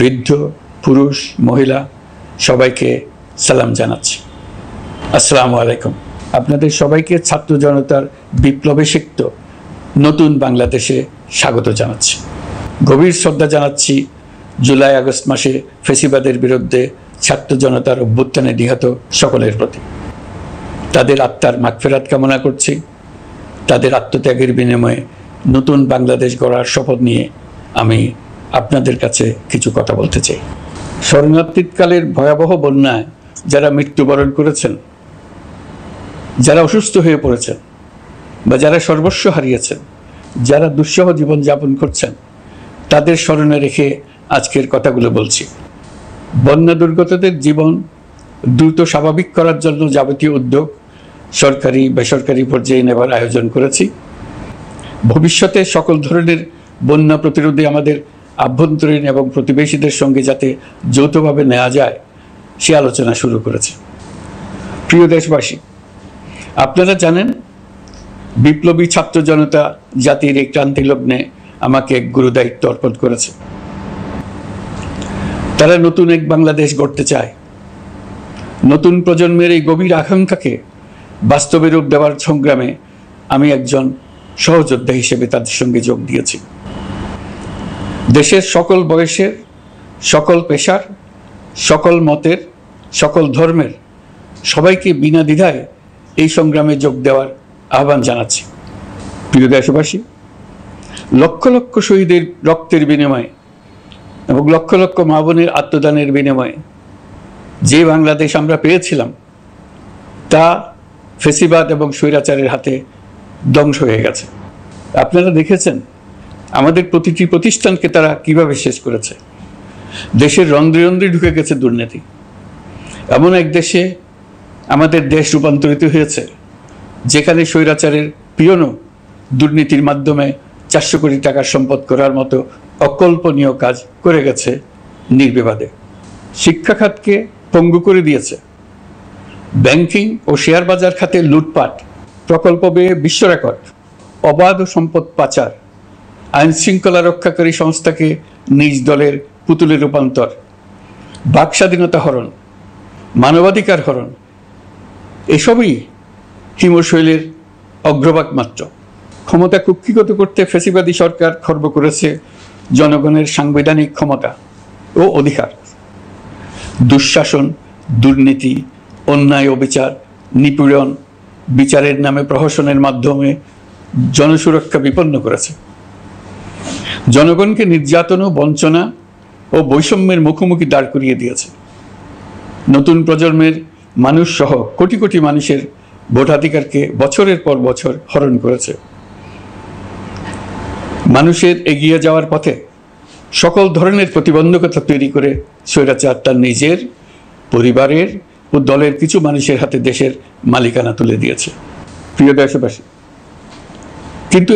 বৃদ্ধ, পুরুষ, মহিলা সবাইকে সালাম জানাচ্ছি। আসসালামু আলাইকুম। আপনাদের সবাইকে ছাত্র জনতার বিপ্লবে সিক্ত নতুন বাংলাদেশে স্বাগত জানাচ্ছি। গভীর শ্রদ্ধা জানাচ্ছি জুলাই আগস্ট মাসে ফ্যাসিবাদের বিরুদ্ধে ছাত্র জনতার অভ্যুত্থানে নিহত সকলের প্রতি। তাদের আত্মার মাগফিরাত কামনা করছি। তাদের আত্মত্যাগের বিনিময়ে নতুন বাংলাদেশ গড়ার শপথ নিয়ে আমি আপনাদের কাছে কিছু কথা বলতে চাই। শরণার্থীকালের ভয়াবহ বন্যায় যারা মৃত্যুবরণ করেছেন, যারা অসুস্থ হয়ে পড়েছেন বা যারা সর্বস্ব হারিয়েছেন, যারা দুঃসহ জীবনযাপন করছেন, তাদের স্মরণে রেখে আজকের কথাগুলো বলছি। বন্যা দুর্গতদের জীবন দ্রুত স্বাভাবিক করার জন্য যাবতীয় উদ্যোগ সরকারি বেসরকারি পর্যায়ে নেবার আয়োজন করেছি। ভবিষ্যতে সকল ধরনের বন্যা প্রতিরোধে আমাদের আভ্যন্তরীণ এবং প্রতিবেশীদের সঙ্গে যাতে যৌথভাবে নেওয়া যায় সে আলোচনা শুরু করেছে। প্রিয় দেশবাসী, আপনারা জানেন বিপ্লবী ছাত্র জনতা জাতির এই ক্রান্তি লগ্নে আমাকে এক গুরুদায়িত্ব অর্পণ করেছে। তারা নতুন এক বাংলাদেশ গড়তে চায়। নতুন প্রজন্মের এই গভীর আকাঙ্ক্ষাকে বাস্তবে রূপ দেওয়ার সংগ্রামে আমি একজন সহযোদ্ধা হিসেবে তাদের সঙ্গে যোগ দিয়েছি। দেশের সকল বয়সের, সকল পেশার, সকল মতের, সকল ধর্মের সবাইকে বিনা দ্বিধায় এই সংগ্রামে যোগ দেওয়ার আহ্বান জানাচ্ছি। প্রিয় দেশবাসী, লক্ষ লক্ষ শহীদের রক্তের বিনিময়ে এবং লক্ষ লক্ষ মা বোনের আত্মদানের বিনিময়ে যে বাংলাদেশ আমরা পেয়েছিলাম তা ফ্যাসিবাদ এবং স্বৈরাচারের হাতে ধ্বংস হয়ে গেছে। আপনারা দেখেছেন আমাদের প্রতিটি প্রতিষ্ঠানকে তারা কিভাবে শেষ করেছে। দেশের রন্ধ্রে রন্ধ্রে ঢুকে গেছে দুর্নীতি। এমন এক দেশে আমাদের দেশ রূপান্তরিত হয়েছে যেখানে স্বৈরাচারের পিয়নও দুর্নীতির মাধ্যমে 400 কোটি টাকার সম্পদ করার মতো অকল্পনীয় কাজ করে গেছে নির্বিবাদে। শিক্ষা খাতকে পঙ্গু করে দিয়েছে। ব্যাংকিং ও শেয়ার বাজার খাতে লুটপাট, প্রকল্প ব্যয়ে বিশ্ব রেকর্ড, অবাধ সম্পদ পাচার, আইন শৃঙ্খলা রক্ষাকারী সংস্থাকে নিজ দলের পুতুলে রূপান্তর, বাক স্বাধীনতা হরণ, মানবাধিকার হরণ, এসবই হিমশৈলের অগ্রভাগ মাত্র। ক্ষমতা কুক্ষিগত করতে ফ্যাসিবাদী সরকার খর্ব করেছে জনগণের সাংবিধানিক ক্ষমতা ও অধিকার। দুঃশাসন, দুর্নীতি, অন্যায়, অবিচার, নিপীড়ন, বিচারের নামে প্রহসনের মাধ্যমে জনসুরক্ষা বিপন্ন করেছে। জনগণকে নির্যাতন ও বঞ্চনা ও বৈষম্যের মুখোমুখি দাঁড় করিয়ে দিয়েছে। নতুন প্রজন্মের মানুষ সহ কোটি কোটি মানুষের ভোটাধিকারকে বছরের পর বছর হরণ করেছে। মানুষের এগিয়ে যাওয়ার পথে সকল ধরনের প্রতিবন্ধকতা তৈরি করে স্বৈরাচার তার নিজের, পরিবারের ও দলের কিছু মানুষের হাতে দেশের মালিকানা তুলে দিয়েছে। প্রিয় দেশবাসী, কিন্তু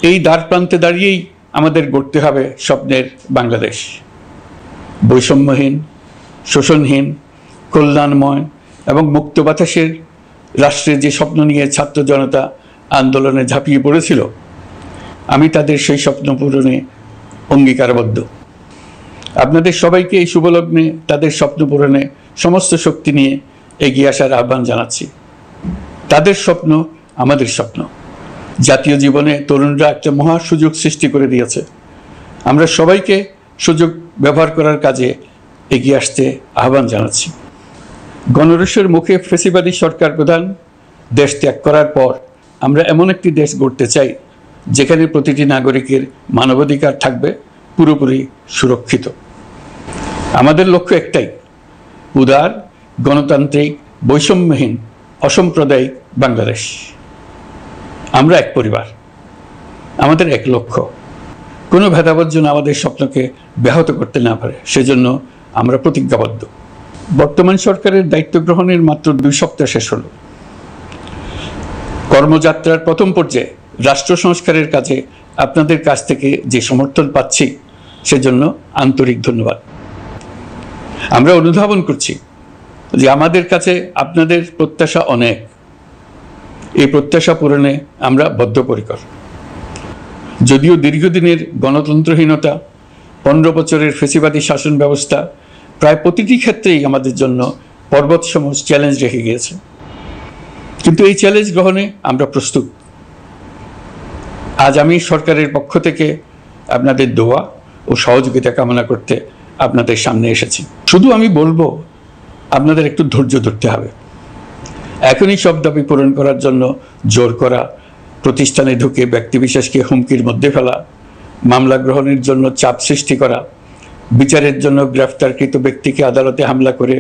এই দ্বার প্রান্তে দাঁড়িয়েই আমাদের গড়তে হবে স্বপ্নের বাংলাদেশ। বৈষম্যহীন, শোষণহীন, কল্যাণময় এবং মুক্ত বাতাসের রাষ্ট্রের যে স্বপ্ন নিয়ে ছাত্র জনতা আন্দোলনে ঝাঁপিয়ে পড়েছিল, আমি তাদের সেই স্বপ্ন পূরণে অঙ্গীকারবদ্ধ। আপনাদের সবাইকে এই শুভলগ্নে তাদের স্বপ্ন পূরণে সমস্ত শক্তি নিয়ে এগিয়ে আসার আহ্বান জানাচ্ছি। তাদের স্বপ্ন আমাদের স্বপ্ন। জাতীয় জীবনে তরুণরা একটা মহা সুযোগ সৃষ্টি করে দিয়েছে। আমরা সবাইকে সুযোগ ব্যবহার করার কাজে এগিয়ে আসতে আহ্বান জানাচ্ছি। গণরোষের মুখে ফ্যাসিবাদী সরকার প্রধান দেশ ত্যাগ করার পর আমরা এমন একটি দেশ গড়তে চাই যেখানে প্রতিটি নাগরিকের মানবাধিকার থাকবে পুরোপুরি সুরক্ষিত। আমাদের লক্ষ্য একটাই, উদার, গণতান্ত্রিক, বৈষম্যহীন, অসাম্প্রদায়িক বাংলাদেশ। আমরা এক পরিবার, আমাদের এক লক্ষ্য। কোনো ভেদাভেদ যেন আমাদের স্বপ্নকে ব্যাহত করতে না পারে, সেজন্য আমরা প্রতিজ্ঞাবদ্ধ। বর্তমান সরকারের দায়িত্ব গ্রহণের মাত্র 2 সপ্তাহ শেষ হল। কর্মযাত্রার প্রথম পর্যায়ে রাষ্ট্র সংস্কারের কাজে আপনাদের কাছ থেকে যে সমর্থন পাচ্ছি সেজন্য আন্তরিক ধন্যবাদ। আমরা অনুধাবন করছি যে আমাদের কাছে আপনাদের প্রত্যাশা অনেক। এই প্রত্যাশা পূরণে আমরা বদ্ধপরিকর। যদিও দীর্ঘদিনের গণতন্ত্রহীনতা 15 বছরের ফেসিবাদী শাসন ব্যবস্থা প্রায় প্রতিটি ক্ষেত্রেই আমাদের জন্য পর্বতসম চ্যালেঞ্জ রেখে গিয়েছে, কিন্তু এই চ্যালেঞ্জ গ্রহণে আমরা প্রস্তুত। আজ আমি সরকারের পক্ষ থেকে আপনাদের দোয়া ও সহযোগিতা কামনা করতে আপনাদের সামনে এসেছি। শুধু আমি বলবো, আপনাদের একটু ধৈর্য ধরতে হবে। এখনই সব দাবি পূরণ করার জন্য জোর করা, প্রতিষ্ঠানে ঢুকে ব্যক্তিবিশেষকে হুমকির মধ্যে ফেলা, মামলা গ্রহণের জন্য চাপ সৃষ্টি করা, বিচারের জন্য গ্রেফতারকৃত ব্যক্তিকে আদালতে হামলা করে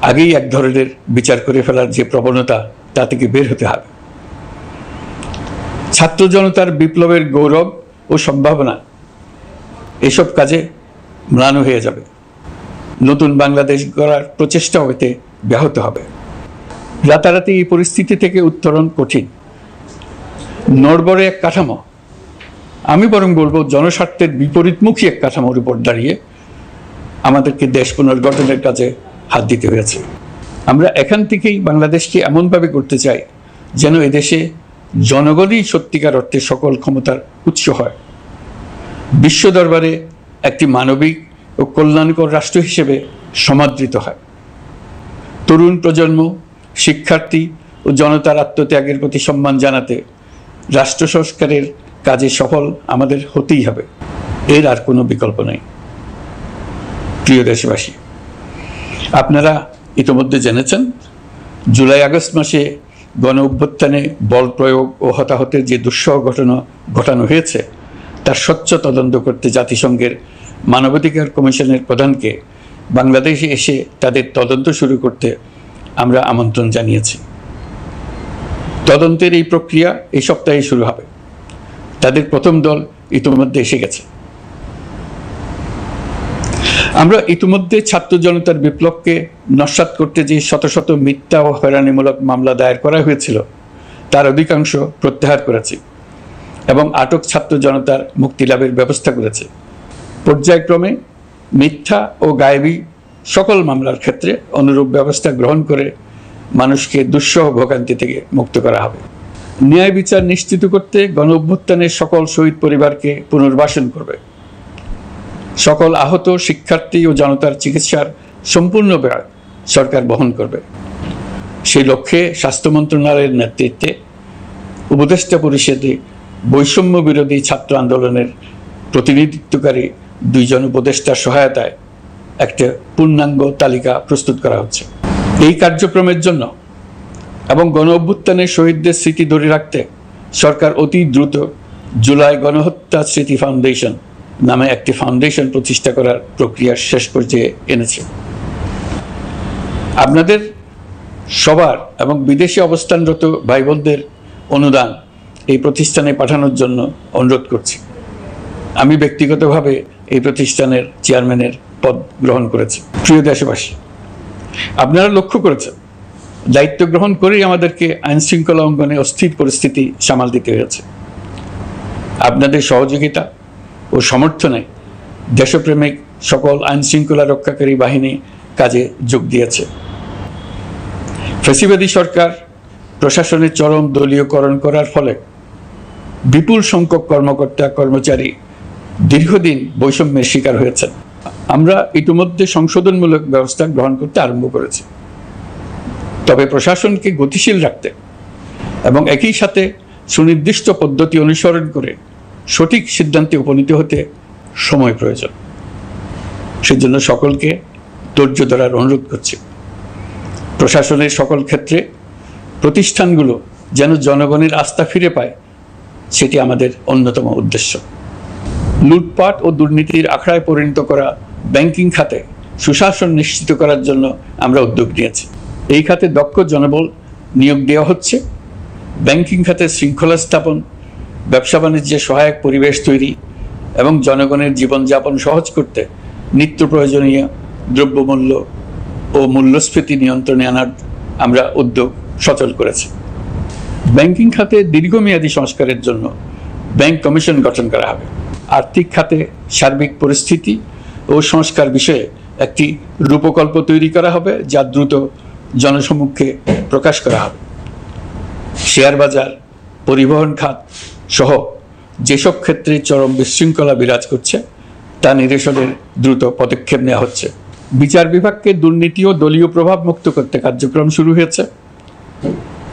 আগেই এক ধরনের বিচার করে ফেলার যে প্রবণতা, তা থেকে বের হতে হবে। ছাত্র জনতার বিপ্লবের গৌরব ও সম্ভাবনা এসব কাজে ম্লান হয়ে যাবে। নতুন বাংলাদেশ গড়ার প্রচেষ্টা হতে ব্যাহত হবে। রাতারাতি এই পরিস্থিতি থেকে উত্তরণ কঠিন। নড়বড়ে এক কাঠামো, আমি বরং বলবো জনস্বার্থের বিপরীতমুখী এক কাঠামোর উপর দাঁড়িয়ে আমাদেরকে দেশ পুনর্গঠনের কাজে হাত দিতে হয়েছে। আমরা এখান থেকেই বাংলাদেশকে এমনভাবে করতে চাই যেন এদেশে জনগণই সত্যিকার অর্থে সকল ক্ষমতার উৎস হয়, বিশ্ব দরবারে একটি মানবিক ও কল্যাণকর রাষ্ট্র হিসেবে সমাদৃত হয়। তরুণ প্রজন্ম, শিক্ষার্থী ও জনতার আত্মত্যাগের প্রতি সম্মান জানাতে রাষ্ট্র সংস্কারের কাজে সফল আমাদের হতেই হবে, এর আর কোনো বিকল্প নেই। প্রিয় দেশবাসী, আপনারা ইতিমধ্যে জেনেছেন জুলাই আগস্ট মাসে গণ অভ্যুত্থানে বল প্রয়োগ ও হতাহতের যে দুঃসহ ঘটনা ঘটানো হয়েছে তার স্বচ্ছ তদন্ত করতে জাতিসংঘের মানবাধিকার কমিশনের প্রধানকে বাংলাদেশে এসে তাদের তদন্ত শুরু করতে আমরা আমন্ত্রণ জানিয়েছি। তদন্তের এই প্রক্রিয়া এই সপ্তাহে শুরু হবে। তাদের প্রথম দল ইতিমধ্যে এসে গেছে। আমরা ইতিমধ্যে ছাত্র জনতার বিপ্লবকে নস্যাৎ করতে যে শত শত মিথ্যা ও হয়রানিমূলক মামলা দায়ের করা হয়েছিল তার অধিকাংশ প্রত্যাহার করেছি এবং আটক ছাত্র জনতার মুক্তি লাভের ব্যবস্থা করেছে। পর্যায়ক্রমে মিথ্যা ও গায়েবী সকল মামলার ক্ষেত্রে অনুরূপ ব্যবস্থা গ্রহণ করে মানুষকে দুঃসহ ভোগান্তি থেকে মুক্ত করা হবে। ন্যায় বিচার নিশ্চিত করতে গণ অভ্যুত্থানের সকল শহীদ পরিবারকে পুনর্বাসন করবে। সকল আহত শিক্ষার্থী ও জনতার চিকিৎসার সম্পূর্ণ ব্যয় সরকার বহন করবে। সেই লক্ষ্যে স্বাস্থ্য মন্ত্রণালয়ের নেতৃত্বে উপদেষ্টা পরিষদে বৈষম্য বিরোধী ছাত্র আন্দোলনের প্রতিনিধিত্বকারী 2 জন উপদেষ্টার সহায়তায় একটা পূর্ণাঙ্গ তালিকা প্রস্তুত করা হচ্ছে। এই কার্যক্রমের জন্য এবং গণ অভ্যুত্থানের শহীদদের স্মৃতি ধরে রাখতে সরকার অতি দ্রুত জুলাই গণহত্যা স্মৃতি ফাউন্ডেশন নামে একটি ফাউন্ডেশন প্রতিষ্ঠা করার প্রক্রিয়া শেষ পর্যায়ে এনেছে। আপনাদের সবার এবং বিদেশে অবস্থানরত ভাই বোনদের অনুদান এই প্রতিষ্ঠানে পাঠানোর জন্য অনুরোধ করছি। আমি ব্যক্তিগতভাবে এই প্রতিষ্ঠানের চেয়ারম্যানের পদ গ্রহণ করেছি। প্রিয় দেশবাসী, আপনারা লক্ষ্য করেছেন দায়িত্ব গ্রহণ করেই আমাদেরকে আইন শৃঙ্খলা অঙ্গনে অস্থির পরিস্থিতি সামাল দিতে হয়েছে। আপনাদের সহযোগিতা ও সমর্থনে দেশপ্রেমিক সকল আইন শৃঙ্খলা রক্ষাকারী বাহিনী কাজে যোগ দিয়েছে। ফ্যাসিবাদী সরকার প্রশাসনের চরম দলীয়করণ করার ফলে বিপুল সংখ্যক কর্মকর্তা কর্মচারী দীর্ঘদিন বৈষম্যের শিকার হয়েছেন। আমরা ইতিমধ্যে সংশোধনমূলক ব্যবস্থা গ্রহণ করতে আরম্ভ করেছি, তবে প্রশাসনকে গতিশীল রাখতে এবং একই সাথে সুনির্দিষ্ট পদ্ধতি অনুসরণ করে সঠিক সিদ্ধান্তে উপনীত হতে সময় প্রয়োজন। সেজন্য সকলকে ধৈর্য ধরার অনুরোধ করছি। প্রশাসনের সকল ক্ষেত্রে প্রতিষ্ঠানগুলো যেন জনগণের আস্থা ফিরে পায়, সেটি আমাদের অন্যতম উদ্দেশ্য। লুটপাট ও দুর্নীতির আখড়ায় পরিণত করা ব্যাংকিং খাতে সুশাসন নিশ্চিত করার জন্য আমরা উদ্যোগ নিয়েছি। এই খাতে দক্ষ জনবল নিয়োগ দেওয়া হচ্ছে। ব্যাংকিং খাতে শৃঙ্খলা স্থাপন, ব্যবসা বাণিজ্যে সহায়ক পরিবেশ তৈরি এবং জনগণের জীবনযাপন সহজ করতে নিত্য প্রয়োজনীয় দ্রব্যমূল্য ও মূল্যস্ফীতি নিয়ন্ত্রণে আনার আমরা উদ্যোগ সচল করেছি। ব্যাংকিং খাতে দীর্ঘমেয়াদী সংস্কারের জন্য ব্যাংক কমিশন গঠন করা হবে। আর্থিক খাতে সার্বিক পরিস্থিতি ও সংস্কার বিষয়ে একটি রূপকল্প তৈরি করা হবে, যা দ্রুত জনসমক্ষে প্রকাশ করা হবে। শেয়ার বাজার, পরিবহন খাত সহ যেসব ক্ষেত্রে চরম বিশৃঙ্খলা বিরাজ করছে তা নিরসনের দ্রুত পদক্ষেপ নেওয়া হচ্ছে। বিচার বিভাগকে দুর্নীতি ও দলীয় প্রভাব মুক্ত করতে কার্যক্রম শুরু হয়েছে।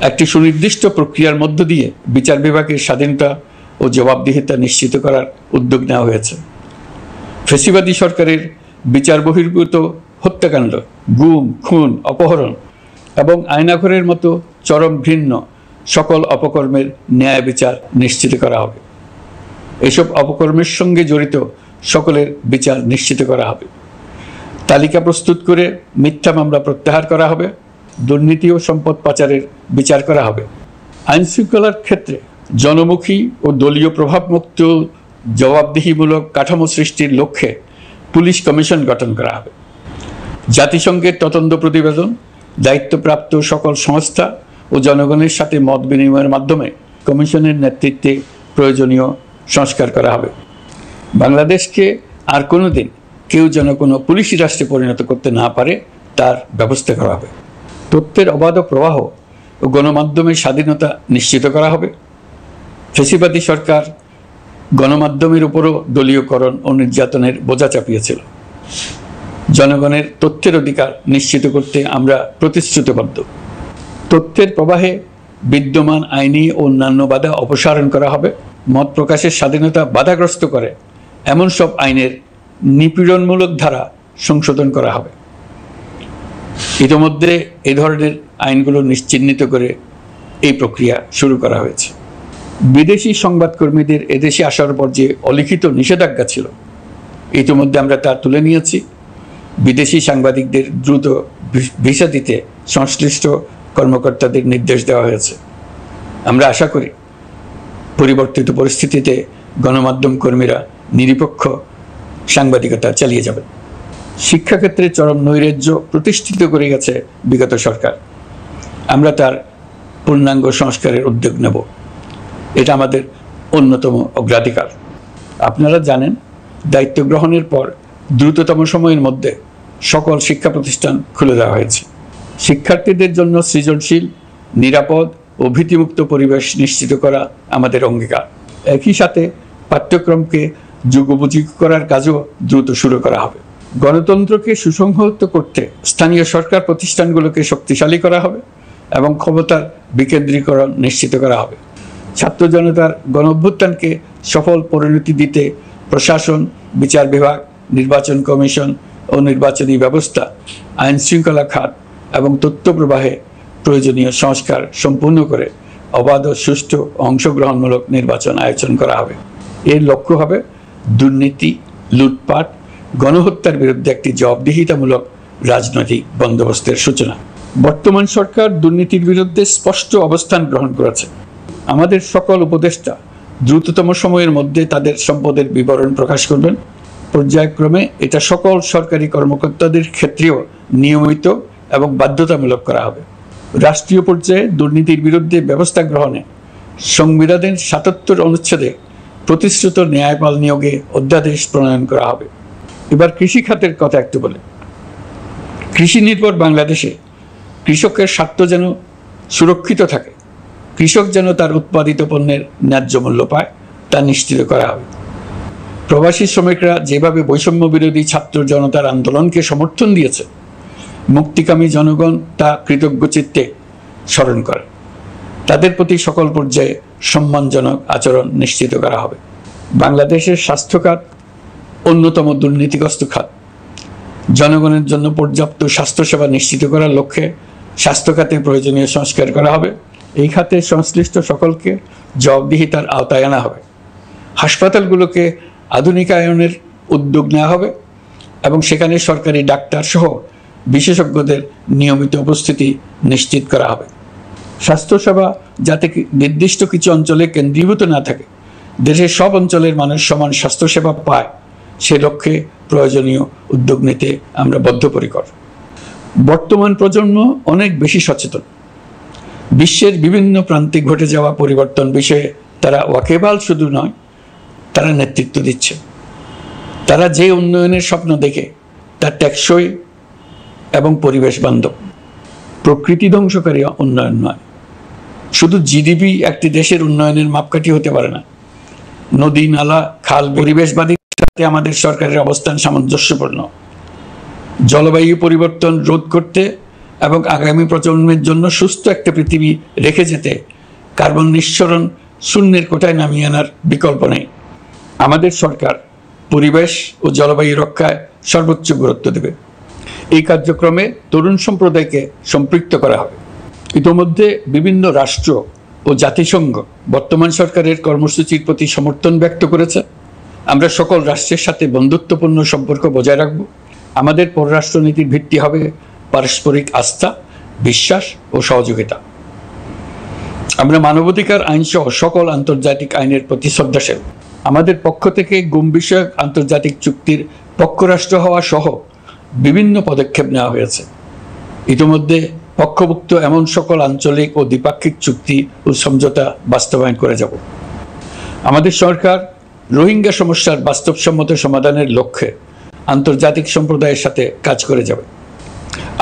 একটি সুনির্দিষ্ট প্রক্রিয়ার মধ্য দিয়ে বিচার বিভাগের স্বাধীনতা ও জবাবদিহিতা নিশ্চিত করার উদ্যোগ নেওয়া হয়েছে। ফ্যাসিবাদী সরকারের বিচার বহির্ভূত হত্যাকাণ্ড, গুম, খুন, অপহরণ এবং আয়নাঘরের মতো চরম ঘৃণ্য সকল অপকর্মের ন্যায় বিচার নিশ্চিত করা হবে। এসব অপকর্মের সঙ্গে জড়িত সকলের বিচার নিশ্চিত করা হবে। তালিকা প্রস্তুত করে মিথ্যা মামলা প্রত্যাহার করা হবে। দুর্নীতি ও সম্পদ পাচারের বিচার করা হবে। আইনশৃঙ্খলার ক্ষেত্রে জনমুখী ও দলীয় প্রভাবমুক্ত জবাবদিহিমূলক কাঠামো সৃষ্টির লক্ষ্যে পুলিশ কমিশন গঠন করা হবে। জাতিসংঘের তদন্ত প্রতিবেদন, দায়িত্বপ্রাপ্ত সকল সংস্থা ও জনগণের সাথে মত বিনিময়ের মাধ্যমে কমিশনের নেতৃত্বে প্রয়োজনীয় সংস্কার করা হবে। বাংলাদেশকে আর কোনোদিন কেউ যেন কোনো পুলিশি রাষ্ট্রে পরিণত করতে না পারে তার ব্যবস্থা করা হবে। তথ্যের অবাধ প্রবাহ ও গণমাধ্যমের স্বাধীনতা নিশ্চিত করা হবে। ফ্যাসিবাদী সরকার গণমাধ্যমের উপরও দলীয়করণ ও নির্যাতনের বোঝা চাপিয়েছিল। জনগণের তথ্যের অধিকার নিশ্চিত করতে আমরা প্রতিশ্রুতিবদ্ধ। তথ্যের প্রবাহে বিদ্যমান আইনি ও অন্যান্য বাধা অপসারণ করা হবে। মত প্রকাশের স্বাধীনতা বাধাগ্রস্ত করে এমন সব আইনের নিপীড়নমূলক ধারা সংশোধন করা হবে। ইতিমধ্যে এই ধরনের আইনগুলো নিশ্চিহ্নিত করে এই প্রক্রিয়া শুরু করা হয়েছে। বিদেশি সংবাদকর্মীদের এদেশে আসার পর যে অলিখিত নিষেধাজ্ঞা ছিল, ইতিমধ্যে আমরা তা তুলে নিয়েছি। বিদেশি সাংবাদিকদের দ্রুত ভিসা দিতে সংশ্লিষ্ট কর্মকর্তাদের নির্দেশ দেওয়া হয়েছে। আমরা আশা করি পরিবর্তিত পরিস্থিতিতে গণমাধ্যম কর্মীরা নিরপেক্ষ সাংবাদিকতা চালিয়ে যাবেন। শিক্ষাক্ষেত্রে চরম নৈরাজ্য প্রতিষ্ঠিত করে গেছে বিগত সরকার। আমরা তার পূর্ণাঙ্গ সংস্কারের উদ্যোগ নেব। এটা আমাদের অন্যতম অগ্রাধিকার। আপনারা জানেন, দায়িত্ব গ্রহণের পর দ্রুততম সময়ের মধ্যে সকল শিক্ষা প্রতিষ্ঠান খুলে দেওয়া হয়েছে। শিক্ষার্থীদের জন্য সৃজনশীল, নিরাপদ ও ভীতিমুক্ত পরিবেশ নিশ্চিত করা আমাদের অঙ্গীকার। একই সাথে পাঠ্যক্রমকে যুগোপযোগী করার কাজও দ্রুত শুরু করা হবে। গণতন্ত্রকে সুসংহত করতে স্থানীয় সরকার প্রতিষ্ঠানগুলোকে শক্তিশালী করা হবে এবং ক্ষমতার বিকেন্দ্রীকরণ নিশ্চিত করা হবে। ছাত্র জনতার গণঅভ্যুত্থানকে সফল পরিণতি দিতে প্রশাসন, বিচার বিভাগ, নির্বাচন কমিশন ও নির্বাচনী ব্যবস্থা, আইন শৃঙ্খলা খাত এবং তথ্য প্রবাহে প্রয়োজনীয় সংস্কার সম্পূর্ণ করে অবাধ ও সুষ্ঠু অংশগ্রহণমূলক নির্বাচন আয়োজন করা হবে। এর লক্ষ্য হবে দুর্নীতি, লুটপাট, গণহত্যার বিরুদ্ধে একটি জবাবদিহিতামূলক রাজনৈতিক বন্দোবস্তের সূচনা। বর্তমান সরকার দুর্নীতির বিরুদ্ধে স্পষ্ট অবস্থান গ্রহণ করেছে। আমাদের সকল উপদেষ্টা দ্রুততম সময়ের মধ্যে তাদের সম্পদের বিবরণ প্রকাশ করবেন। পর্যায়ক্রমে এটা সকল সরকারি কর্মকর্তাদের ক্ষেত্রেও নিয়মিত এবং বাধ্যতামূলক করা হবে। রাষ্ট্রীয় পর্যায়ে দুর্নীতির বিরুদ্ধে ব্যবস্থা গ্রহণে সংবিধানের ৭৭ অনুচ্ছেদে প্রতিশ্রুত ন্যায়পাল নিয়োগে অধ্যাদেশ প্রণয়ন করা হবে। এবার কৃষি খাতের কথা একটু বলে। কৃষি নির্ভর বাংলাদেশে কৃষকের স্বার্থ যেন সুরক্ষিত থাকে, কৃষক যেন তার উৎপাদিত পণ্যের ন্যায্য মূল্য পায়, তা নিশ্চিত করা হবে। প্রবাসী শ্রমিকরা যেভাবে বৈষম্য বিরোধী ছাত্র জনতার আন্দোলনকে সমর্থন দিয়েছে, মুক্তিকামী জনগণ তা কৃতজ্ঞ চিত্তে স্মরণ করে। তাদের প্রতি সকল পর্যায়ে সম্মানজনক আচরণ নিশ্চিত করা হবে। বাংলাদেশের স্বাস্থ্য খাত অন্যতম দুর্নীতিগ্রস্ত খাত। জনগণের জন্য পর্যাপ্ত স্বাস্থ্যসেবা নিশ্চিত করার লক্ষ্যে স্বাস্থ্য খাতে প্রয়োজনীয় সংস্কার করা হবে। এই খাতে সংশ্লিষ্ট সকলকে জবাবদিহিতার আওতায় আনা হবে। হাসপাতালগুলোকে আধুনিকায়নের উদ্যোগ নেওয়া হবে এবং সেখানে সরকারি ডাক্তার সহ বিশেষজ্ঞদের নিয়মিত উপস্থিতি নিশ্চিত করা হবে। স্বাস্থ্যসেবা যাতে নির্দিষ্ট কিছু অঞ্চলে কেন্দ্রীভূত না থাকে, দেশের সব অঞ্চলের মানুষ সমান স্বাস্থ্যসেবা পায়, সে লক্ষ্যে প্রয়োজনীয় উদ্যোগ নিতে আমরা বদ্ধপরিকর। বর্তমান প্রজন্ম অনেক বেশি সচেতন। বিশ্বের বিভিন্ন প্রান্তে ঘটে যাওয়া পরিবর্তন বিষয়ে তারা ওয়াকিবহাল শুধু নয়, তারা নেতৃত্ব দিচ্ছে। তারা যে উন্নয়নের স্বপ্ন দেখে তা টেকসই এবং পরিবেশ বান্ধব, প্রকৃতি ধ্বংসকারী উন্নয়ন নয়। শুধু জিডিপি একটি দেশের উন্নয়নের মাপকাঠি হতে পারে না। নদী, নালা, খাল পরিবেশবাদী আমাদের সরকারের অবস্থান সামঞ্জস্যপূর্ণ। জলবায়ু পরিবর্তন রোধ করতে এবং আগামী প্রজন্মের জন্য সুস্থ একটা পৃথিবী রেখে যেতে কার্বন নিঃসরণ শূন্যের কোটায় নামিয়ে আনার বিকল্প নেই। আমাদের সরকার পরিবেশ ও জলবায়ু রক্ষায় সর্বোচ্চ গুরুত্ব দেবে। এই কার্যক্রমে তরুণ সম্প্রদায়কে সম্পৃক্ত করা হবে। ইতোমধ্যে বিভিন্ন রাষ্ট্র ও জাতিসংঘ বর্তমান সরকারের কর্মসূচির প্রতি সমর্থন ব্যক্ত করেছে। আমরা সকল রাষ্ট্রের সাথে বন্ধুত্বপূর্ণ সম্পর্ক বজায় রাখব। আমাদের পররাষ্ট্রনীতির ভিত্তি হবে পারস্পরিক আস্থা, বিশ্বাস ও সহযোগিতা। আমরা মানবাধিকার আইনসহ সকল আন্তর্জাতিক আইনের প্রতি শ্রদ্ধাশীল। আমাদের পক্ষ থেকে গুম বিষয়ক আন্তর্জাতিক চুক্তির পক্ষরাষ্ট্র হওয়া সহ বিভিন্ন পদক্ষেপ নেওয়া হয়েছে। ইতিমধ্যে পক্ষভুক্ত এমন সকল আঞ্চলিক ও দ্বিপাক্ষিক চুক্তি ও সমঝোতা বাস্তবায়ন করে যাব। আমাদের সরকার রোহিঙ্গা সমস্যার বাস্তবসম্মত সমাধানের লক্ষ্যে আন্তর্জাতিক সম্প্রদায়ের সাথে কাজ করে যাবে।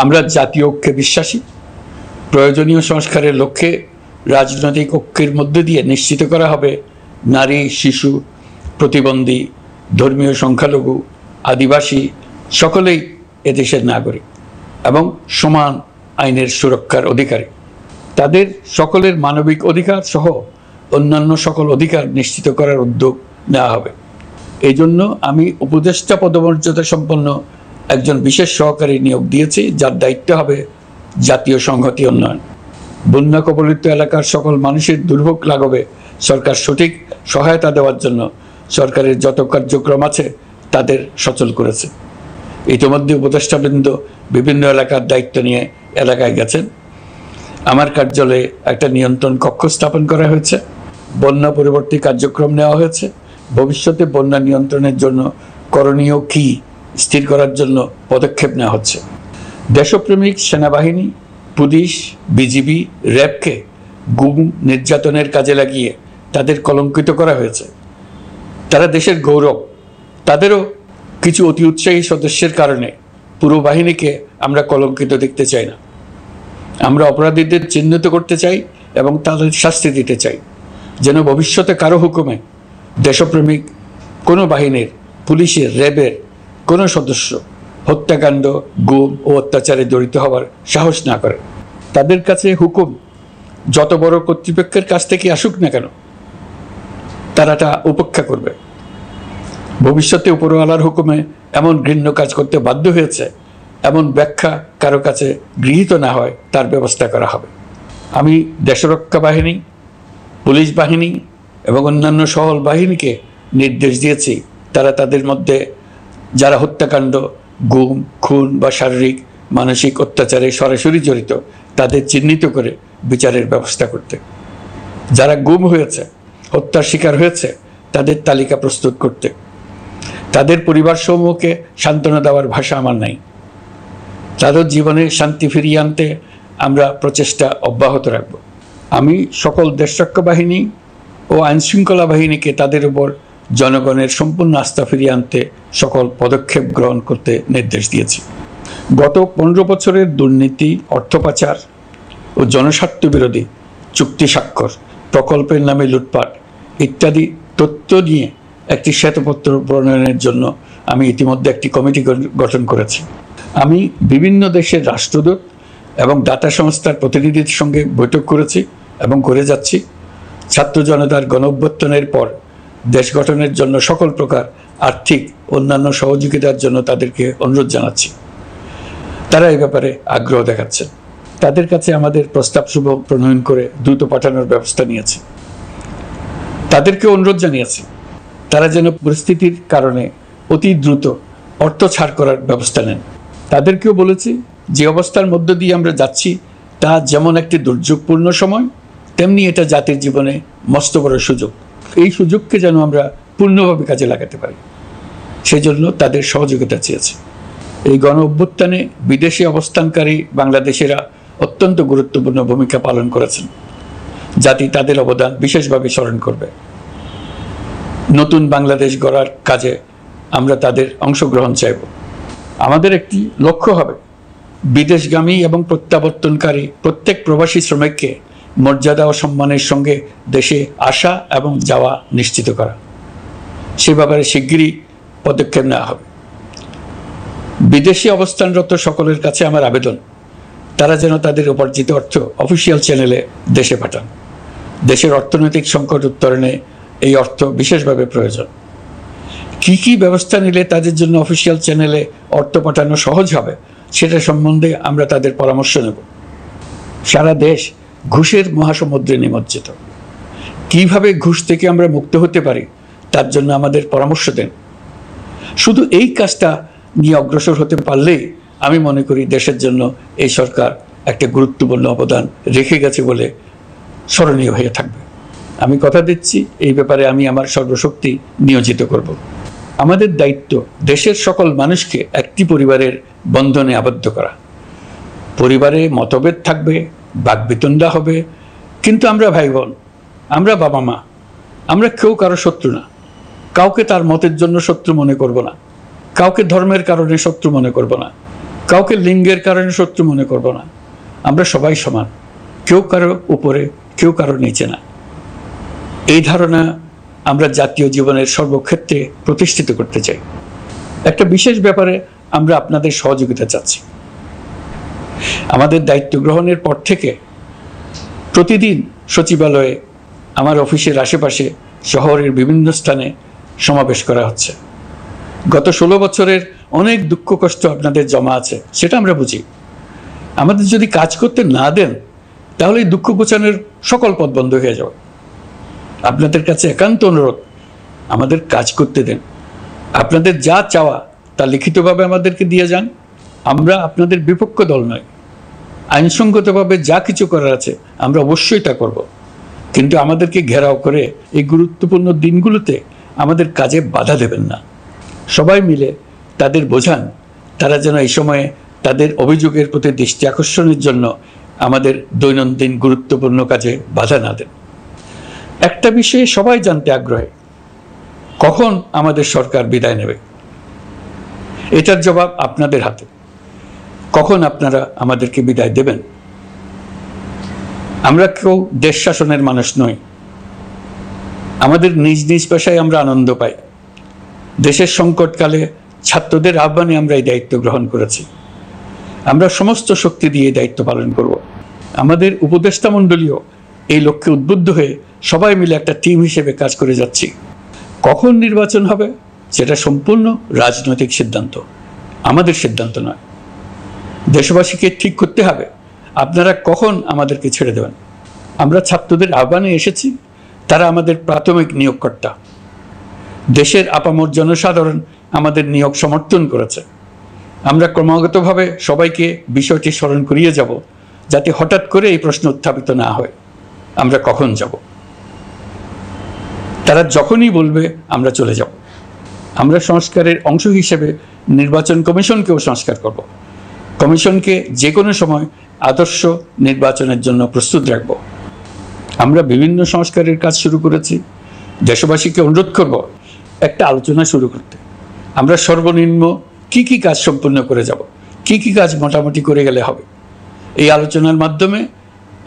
আমরা জাতীয় ঐক্যে বিশ্বাসী। প্রয়োজনীয় সংস্কারের লক্ষ্যে রাজনৈতিক ঐক্যের মধ্য দিয়ে নিশ্চিত করা হবে নারী, শিশু, প্রতিবন্ধী, ধর্মীয় সংখ্যালঘু, আদিবাসী সকলেই এদেশের নাগরিক এবং সমান আইনের সুরক্ষার অধিকারী। তাদের সকলের মানবিক অধিকার সহ অন্যান্য সকল অধিকার নিশ্চিত করার উদ্যোগ নেওয়া হবে। এই জন্য আমি উপদেষ্টা পদমর্যাদা সম্পন্ন একজন বিশেষ সহকারী নিয়োগ দিয়েছি, যার দায়িত্ব হবে জাতীয় সংহতি উন্নয়ন। বন্যা কবলিত এলাকার সকল মানুষের দুর্ভোগ লাঘবে সরকার সঠিক সহায়তা দেওয়ার জন্য সরকারের যত কার্যক্রম আছে তাদের সচল করেছে। ইতিমধ্যে উপদেষ্টাবৃন্দ বিভিন্ন এলাকার দায়িত্ব নিয়ে এলাকায় গেছেন। আমার কার্যালয়ে একটা নিয়ন্ত্রণ কক্ষ স্থাপন করা হয়েছে। বন্যা পরবর্তী কার্যক্রম নেওয়া হয়েছে। ভবিষ্যতে বন্যা নিয়ন্ত্রণের জন্য করণীয় কী স্থির করার জন্য পদক্ষেপ নেওয়া হচ্ছে। দেশপ্রেমিক সেনাবাহিনী, পুলিশ, বিজিবি, র্যাবকে গুম নির্যাতনের কাজে লাগিয়ে তাদের কলঙ্কিত করা হয়েছে। তারা দেশের গৌরব। তাদেরও কিছু অতি উৎসাহী সদস্যের কারণে পুরো বাহিনীকে আমরা কলঙ্কিত দেখতে চাই না। আমরা অপরাধীদের চিহ্নিত করতে চাই এবং তাদের শাস্তি দিতে চাই, যেন ভবিষ্যতে কারো হুকুমে দেশপ্রেমিক কোনো বাহিনীর, পুলিশের, র্যাবের কোনো সদস্য হত্যাকাণ্ড, গুম ও অত্যাচারে জড়িত হওয়ার সাহস না করে। তাদের কাছে হুকুম যত বড় কর্তৃপক্ষের কাছ থেকে আসুক না কেন, তারা তা উপেক্ষা করবে। ভবিষ্যতে উপরওয়ালার হুকুমে এমন ঘৃণ্য কাজ করতে বাধ্য হয়েছে এমন ব্যাখ্যা কারো কাছে গৃহীত না হয়, তার ব্যবস্থা করা হবে। আমি দেশরক্ষা বাহিনী, পুলিশ বাহিনী এবং অন্যান্য সহল বাহিনীকে নির্দেশ দিয়েছি তারা তাদের মধ্যে যারা হত্যাকাণ্ড, গুম, খুন বা শারীরিক মানসিক অত্যাচারে সরাসরি জড়িত তাদের চিহ্নিত করে বিচারের ব্যবস্থা করতে। যারা গুম হয়েছে, হত্যার শিকার হয়েছে তাদের তালিকা প্রস্তুত করতে। তাদের পরিবার সমূহকে সান্ত্বনা দেওয়ার ভাষা আমার নাই। তাদের জীবনে শান্তি ফিরিয়ে আনতে আমরা প্রচেষ্টা অব্যাহত রাখব। আমি সকল দেশরক্ষা বাহিনী ও আইনশৃঙ্খলা বাহিনীকে তাদের উপর জনগণের সম্পূর্ণ আস্থা ফিরিয়ে আনতে সকল পদক্ষেপ গ্রহণ করতে নির্দেশ দিয়েছি। গত 15 বছরের দুর্নীতি, অর্থ পাচার ও জনস্বার্থ বিরোধী চুক্তি স্বাক্ষর, প্রকল্পের নামে লুটপাট ইত্যাদি তথ্য নিয়ে একটি শ্বেতপত্র প্রণয়নের জন্য আমি ইতিমধ্যে একটি কমিটি গঠন করেছি। আমি বিভিন্ন দেশের রাষ্ট্রদূত এবং দাতা সংস্থার প্রতিনিধিদের সঙ্গে বৈঠক করেছি এবং করে যাচ্ছি। ছাত্র জনতার গণঅভ্যুত্থানের পর দেশ গঠনের জন্য সকল প্রকার আর্থিক অন্যান্য সহযোগিতার জন্য তাদেরকে অনুরোধ জানাচ্ছি। তারা এই ব্যাপারে আগ্রহ দেখাচ্ছেন। তাদের কাছে আমাদের প্রস্তাব শুভ প্রণয়ন করে দ্রুত পাঠানোর ব্যবস্থা নিয়েছি। তাদেরকে অনুরোধ জানিয়েছি তারা যেন পরিস্থিতির কারণে অতি দ্রুত অর্থ ছাড় করার ব্যবস্থা নেন। তাদেরকেও বলেছি যে অবস্থার মধ্য দিয়ে আমরা যাচ্ছি তা যেমন একটি দুর্যোগপূর্ণ সময়, তেমনি এটা জাতির জীবনে মস্ত বড় সুযোগ। এই সুযোগকে যেন আমরা পূর্ণভাবে কাজে লাগাতে পারি, সেই জন্য তাদের সহযোগিতা চেয়েছি। এই গণ অভ্যুত্থানে বিদেশে অবস্থানকারী বাংলাদেশিরা অত্যন্ত গুরুত্বপূর্ণ ভূমিকা পালন করেছেন। জাতি তাদের অবদান বিশেষভাবে স্মরণ করবে। নতুন বাংলাদেশ গড়ার কাজে আমরা তাদের অংশগ্রহণ চাইব। আমাদের একটি লক্ষ্য হবে বিদেশগামী এবং প্রত্যাবর্তনকারী প্রত্যেক প্রবাসী শ্রমিককে মর্যাদা ও সম্মানের সঙ্গে দেশে আসা এবং যাওয়া নিশ্চিত করা। সে ব্যাপারে শিগগিরই পদক্ষেপ নেওয়া হবে। বিদেশে অবস্থানরত সকলের কাছে আমার আবেদন, তারা যেন তাদের উপার্জিত অর্থ অফিসিয়াল চ্যানেলে দেশে পাঠান। দেশের অর্থনৈতিক সংকট উত্তরণে এই অর্থ বিশেষভাবে প্রয়োজন। কি কি ব্যবস্থা নিলে তাদের জন্য অফিসিয়াল চ্যানেলে অর্থ পাঠানো সহজ হবে সেটা সম্বন্ধে আমরা তাদের পরামর্শ নেব। সারা দেশ ঘুষের মহাসমুদ্রে নিমজ্জিত। কিভাবে ঘুষ থেকে আমরা মুক্ত হতে পারি তার জন্য আমাদের পরামর্শ দেন। শুধু এই কাজটা নিয়ে অগ্রসর হতে পারলেই আমি মনে করি দেশের জন্য এই সরকার একটা গুরুত্বপূর্ণ অবদান রেখে গেছে বলে স্মরণীয় হয়ে থাকবে। আমি কথা দিচ্ছি, এই ব্যাপারে আমি আমার সর্বশক্তি নিয়োজিত করব। আমাদের দায়িত্ব দেশের সকল মানুষকে একটি পরিবারের বন্ধনে আবদ্ধ করা। পরিবারে মতভেদ থাকবে, বাকবিতণ্ডা হবে, কিন্তু আমরা ভাই বোন, আমরা বাবা মা, আমরা কেউ কারো শত্রু না। কাউকে তার মতের জন্য শত্রু মনে করব না, কাউকে ধর্মের কারণে শত্রু মনে করব না, কাউকে লিঙ্গের কারণে শত্রু মনে করব না। আমরা সবাই সমান, কেউ কারো উপরে, কেউ কারো নিচে না। এই ধারণা আমরা জাতীয় জীবনের সর্বক্ষেত্রে প্রতিষ্ঠিত করতে চাই। একটা বিশেষ ব্যাপারে আমরা আপনাদের সহযোগিতা চাচ্ছি। আমাদের দায়িত্ব গ্রহণের পর থেকে প্রতিদিন সচিবালয়ে, আমার অফিসের আশেপাশে, শহরের বিভিন্ন স্থানে সমাবেশ করা হচ্ছে। গত 16 বছরের অনেক দুঃখ কষ্ট আপনাদের জমা আছে, সেটা আমরা বুঝি। আমাদের যদি কাজ করতে না দেন তাহলে এই দুঃখ ঘোচানোর সকল পথ বন্ধ হয়ে যাবে। আপনাদের কাছে একান্ত অনুরোধ, আমাদের কাজ করতে দেন। আপনাদের যা চাওয়া তা লিখিতভাবে আমাদেরকে দিয়ে যান। আমরা আপনাদের বিপক্ষ দল নয়। আইনসঙ্গতভাবে যা কিছু করার আছে আমরা অবশ্যই তা করব, কিন্তু আমাদেরকে ঘেরাও করে এই গুরুত্বপূর্ণ দিনগুলোতে আমাদের কাজে বাধা দেবেন না। সবাই মিলে তাদের বোঝান, তারা যেন এই সময়ে তাদের অভিযোগের প্রতি দৃষ্টি আকর্ষণের জন্য আমাদের দৈনন্দিন গুরুত্বপূর্ণ কাজে বাধা না দেন। একটা বিষয়ে সবাই জানতে আগ্রহী, কখন আমাদের সরকার বিদায় নেবে? এটার জবাব আপনাদের হাতে। কখন আপনারা আমাদেরকে বিদায় দেবেন? আমরা কেউ দেশ শাসনের মানুষ নই। আমাদের নিজ নিজ পেশায় আমরা আনন্দ পাই। দেশের সংকটকালে ছাত্রদের আহ্বানে আমরা এই দায়িত্ব গ্রহণ করেছি। আমরা সমস্ত শক্তি দিয়ে এই দায়িত্ব পালন করব। আমাদের উপদেষ্টা মণ্ডলীও এই লক্ষ্যে উদ্বুদ্ধ হয়ে সবাই মিলে একটা টিম হিসেবে কাজ করে যাচ্ছি। কখন নির্বাচন হবে সেটা সম্পূর্ণ রাজনৈতিক সিদ্ধান্ত, আমাদের সিদ্ধান্ত নয়। দেশবাসীকে ঠিক করতে হবে আপনারা কখন আমাদেরকে ছেড়ে দেবেন। আমরা ছাত্রদের আহ্বানে এসেছি, তারা আমাদের প্রাথমিক নিয়োগকর্তা। দেশের আপামর জনসাধারণ আমাদের নিয়োগ সমর্থন করেছে। আমরা ক্রমাগতভাবে সবাইকে বিষয়টি স্মরণ করিয়ে যাব, যাতে হঠাৎ করে এই প্রশ্ন উত্থাপিত না হয় আমরা কখন যাব। তারা যখনই বলবে আমরা চলে যাব। আমরা সংস্কারের অংশ হিসেবে নির্বাচন কমিশনকেও সংস্কার করব। কমিশনকে যে কোনো সময় আদর্শ নির্বাচনের জন্য প্রস্তুত রাখব। আমরা বিভিন্ন সংস্কারের কাজ শুরু করেছি। দেশবাসীকে অনুরোধ করব একটা আলোচনা শুরু করতে। আমরা সর্বনিম্ন কি কি কাজ সম্পূর্ণ করে যাব, কি কি কাজ মোটামুটি করে গেলে হবে। এই আলোচনার মাধ্যমে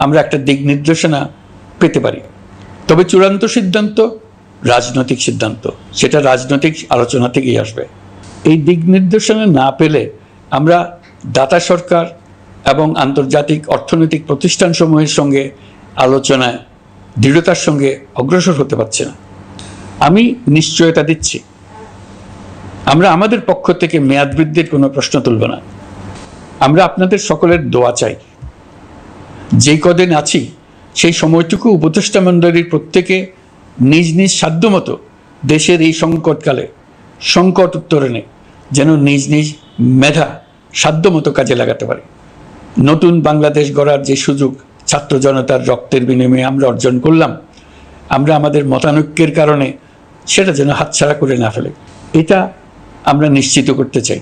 আমরা একটা দিক নির্দেশনা পেতে পারি। তবে চূড়ান্ত সিদ্ধান্ত রাজনৈতিক সিদ্ধান্ত, সেটা রাজনৈতিক আলোচনা থেকেই আসবে। এই দিক নির্দেশনা না পেলে আমরা দাতা সরকার এবং আন্তর্জাতিক অর্থনৈতিক প্রতিষ্ঠানসমূহের সঙ্গে আলোচনায় দৃঢ়তার সঙ্গে অগ্রসর হতে পারছি না। আমি নিশ্চয়তা দিচ্ছি, আমরা আমাদের পক্ষ থেকে মেয়াদ বৃদ্ধির কোনো প্রশ্ন তুলব না। আমরা আপনাদের সকলের দোয়া চাই। যেই কদিন আছি সেই সময়টুকু উপদেষ্টা মণ্ডলীর প্রত্যেকে নিজ নিজ সাধ্যমতো দেশের এই সংকটকালে সংকট উত্তরণে যেন নিজ নিজ মেধা সাধ্যমতো কাজে লাগাতে পারে। নতুন বাংলাদেশ গড়ার যে সুযোগ ছাত্র জনতার রক্তের বিনিময়ে আমরা অর্জন করলাম, আমরা আমাদের মতানৈক্যের কারণে সেটা যেন হাতছাড়া করে না ফেলে, এটা আমরা নিশ্চিত করতে চাই।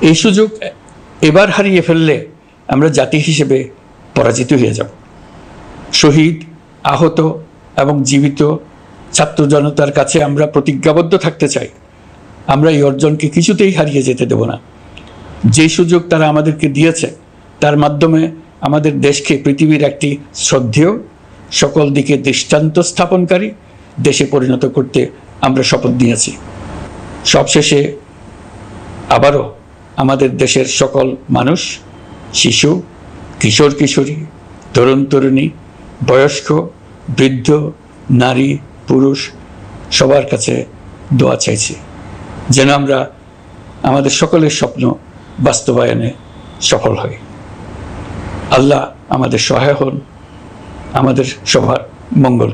এই সুযোগ এবার হারিয়ে ফেললে আমরা জাতি হিসেবে পরাজিত হয়ে যাব। শহীদ, আহত এবং জীবিত ছাত্র জনতার কাছে আমরা প্রতিজ্ঞাবদ্ধ থাকতে চাই। আমরা এই অর্জনকে কিছুতেই হারিয়ে যেতে দেব না। যে সুযোগ তারা আমাদেরকে দিয়েছে তার মাধ্যমে আমাদের দেশকে পৃথিবীর একটি শ্রদ্ধেয়, সকল দিকে দৃষ্টান্ত স্থাপনকারী দেশে পরিণত করতে আমরা শপথ নিয়েছি। সবশেষে আবারও আমাদের দেশের সকল মানুষ, শিশু, কিশোর কিশোরী, তরুণ তরুণী, বয়স্ক, বৃদ্ধ, নারী, পুরুষ সবার কাছে দোয়া চাইছি যেন আমরা আমাদের সকলের স্বপ্ন বাস্তবায়নে সফল হই। আল্লাহ আমাদের সহায় হন, আমাদের সবার মঙ্গল।